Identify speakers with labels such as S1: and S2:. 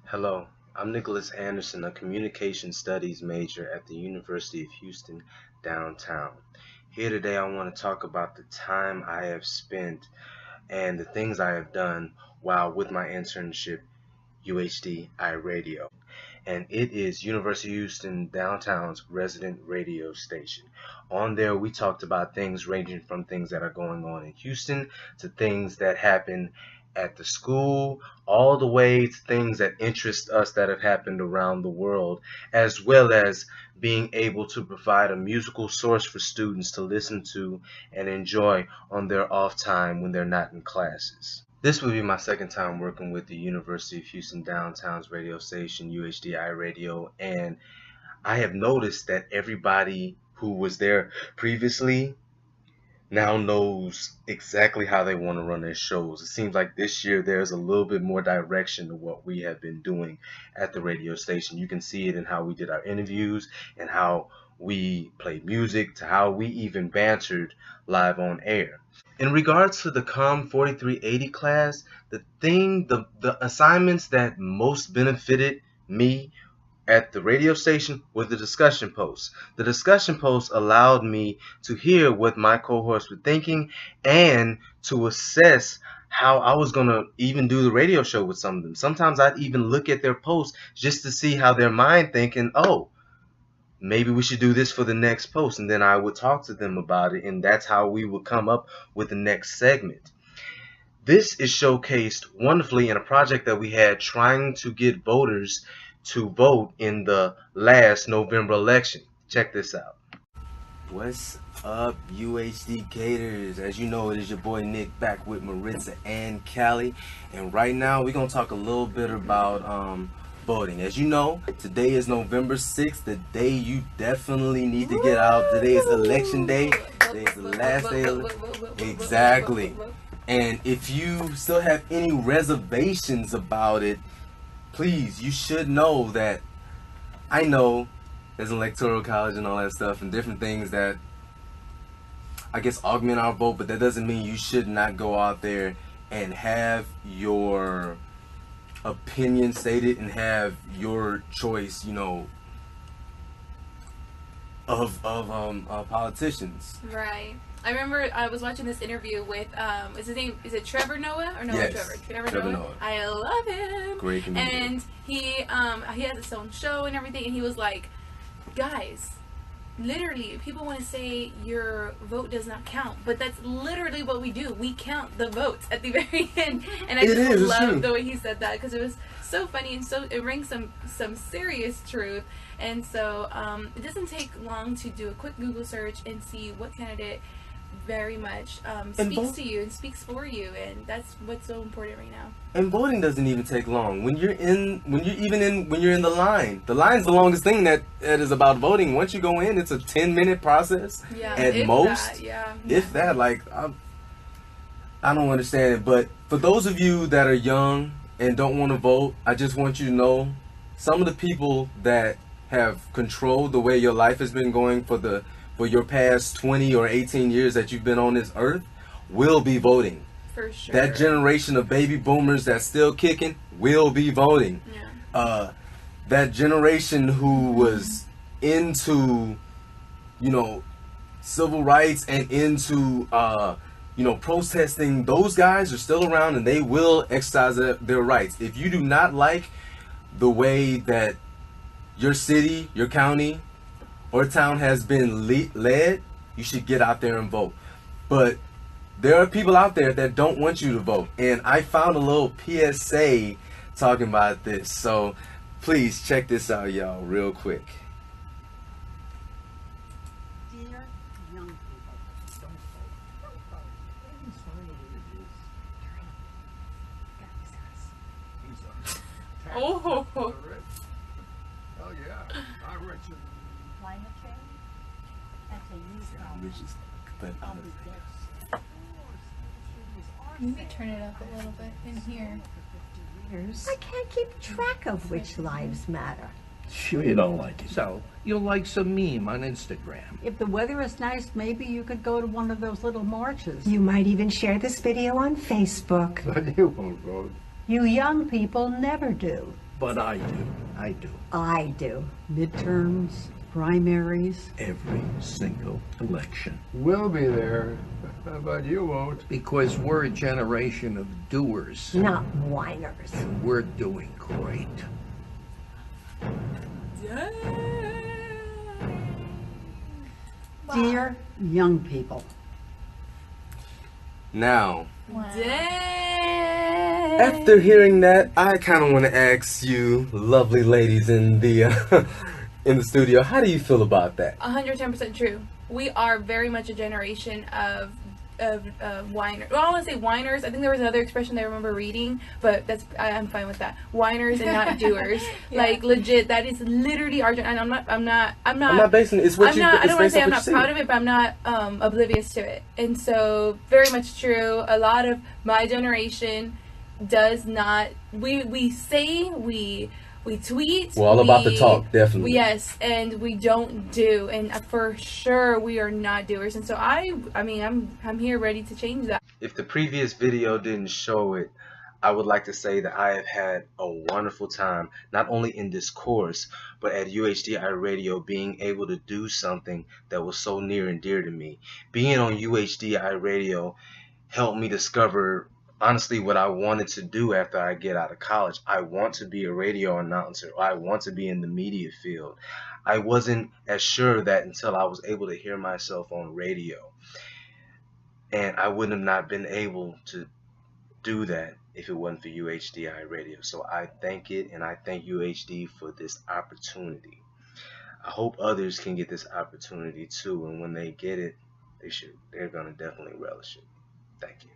S1: Hello, I'm Nicholas Anderson, a communication studies major at the University of Houston downtown. Here today, I want to talk about the time I have spent and the things I have done while with my internship, UHD iRadio. And it is University of Houston downtown's resident radio station. On there, we talked about things ranging from things that are going on in Houston to things that happen at the school, all the way to things that interest us that have happened around the world, as well as being able to provide a musical source for students to listen to and enjoy on their off time when they're not in classes. This will be my second time working with the University of Houston Downtown's radio station, UHDI Radio, and I have noticed that everybody who was there previously now knows exactly how they want to run their shows. It seems like this year there's a little bit more direction to what we have been doing at the radio station. You can see it in how we did our interviews and how we played music to how we even bantered live on air. In regards to the COMM 4380 class, the assignments that most benefited me at the radio station were the discussion posts. The discussion posts allowed me to hear what my cohorts were thinking and to assess how I was going to even do the radio show with some of them. Sometimes I'd even look at their posts just to see how their mind thinking, oh, maybe we should do this for the next post, and then I would talk to them about it, and that's how we would come up with the next segment. This is showcased wonderfully in a project that we had trying to get voters to vote in the last November election. Check this out. What's up, UHD Gators? As you know, it is your boy Nick back with Maritza and Callie, and right now we're gonna talk a little bit about voting. As you know, today is November 6th, the day you definitely need to get out. Today is election day. Today is the last day. Exactly. And if you still have any reservations about it, please, you should know that I know there's an electoral college and all that stuff and different things that I guess augment our vote, but that doesn't mean you should not go out there and have your opinion stated and have your choice, of politicians.
S2: Right. I remember I was watching this interview with is it Trevor Noah or Noah?
S1: Yes,
S2: Trevor Noah. I love him.
S1: Great comedian.
S2: And he has his own show and everything, and he was like, guys, literally, people want to say your vote does not count, but that's literally what we do. We count the votes at the very end. And I just loved the way he said that, because it was so funny and so it rings some serious truth. And so it doesn't take long to do a quick Google search and see what candidate very much speaks to you and speaks for you, and that's what's so important right now.
S1: And voting doesn't even take long. When you're in the line, the line's the longest thing that is about voting. Once you go in, it's a 10-minute process at most. If that, like, I don't understand it. But for those of you that are young and don't want to vote, I just want you to know some of the people that have controlled the way your life has been going for your past 20 or 18 years that you've been on this earth will be voting.
S2: For sure.
S1: That generation of baby boomers that's still kicking will be voting.
S2: Yeah.
S1: That generation who was into, civil rights and into, protesting, those guys are still around and they will exercise their rights. If you do not like the way that your city, your county, or town has been led, you should get out there and vote. But there are people out there that don't want you to vote, and I found a little PSA talking about this, so please check this out, y'all, real quick.
S3: Dear young people, don't vote. Don't vote. It's fine the way it is.
S2: Oh.
S3: Oh yeah, I mentioned climate change and to use
S2: Let me turn it up a little bit in here.
S4: I can't keep track of which lives matter.
S5: Sure you don't like it. So, you'll like some meme on Instagram.
S4: If the weather is nice, maybe you could go to one of those little marches.
S6: You might even share this video on Facebook.
S5: But you won't vote.
S4: You young people never do.
S5: But I do. I do.
S4: I do.
S3: Midterms, primaries.
S5: Every single election.
S6: We'll be there, but you won't.
S5: Because we're a generation of doers.
S4: Not whiners.
S5: And we're doing great.
S3: Dear young people,
S1: Now,
S2: Dang.
S1: after hearing that, I kind of want to ask you, lovely ladies in the in the studio, how do you feel about that?
S2: 110% true. We are very much a generation of whiners. Well, I want to say whiners. I think there was another expression I remember reading, but I'm fine with that. Whiners and not doers.
S7: Yeah.
S2: Like legit, that is literally our. And I'm not
S1: I'm not basing it. It's what
S2: I'm
S1: you.
S2: not. I
S1: It's
S2: don't want
S1: based
S2: to say
S1: on
S2: I'm
S1: what
S2: not
S1: you
S2: proud
S1: see.
S2: of it, but I'm not oblivious to it. And so, very much true. A lot of my generation does not. We say we tweet.
S1: We're all about the talk, definitely.
S2: Yes, and we don't do, and for sure we are not doers. And so I mean, I'm here ready to change that.
S1: If the previous video didn't show it, I would like to say that I have had a wonderful time, not only in this course, but at UHD iRadio, being able to do something that was so near and dear to me. Being on UHD iRadio helped me discover honestly what I wanted to do after I get out of college. I want to be a radio announcer. I want to be in the media field. I wasn't as sure of that until I was able to hear myself on radio. And I wouldn't have not been able to do that if it wasn't for UHD iRadio. So I thank it, and I thank UHD for this opportunity. I hope others can get this opportunity too, and when they get it, they're gonna definitely relish it. Thank you.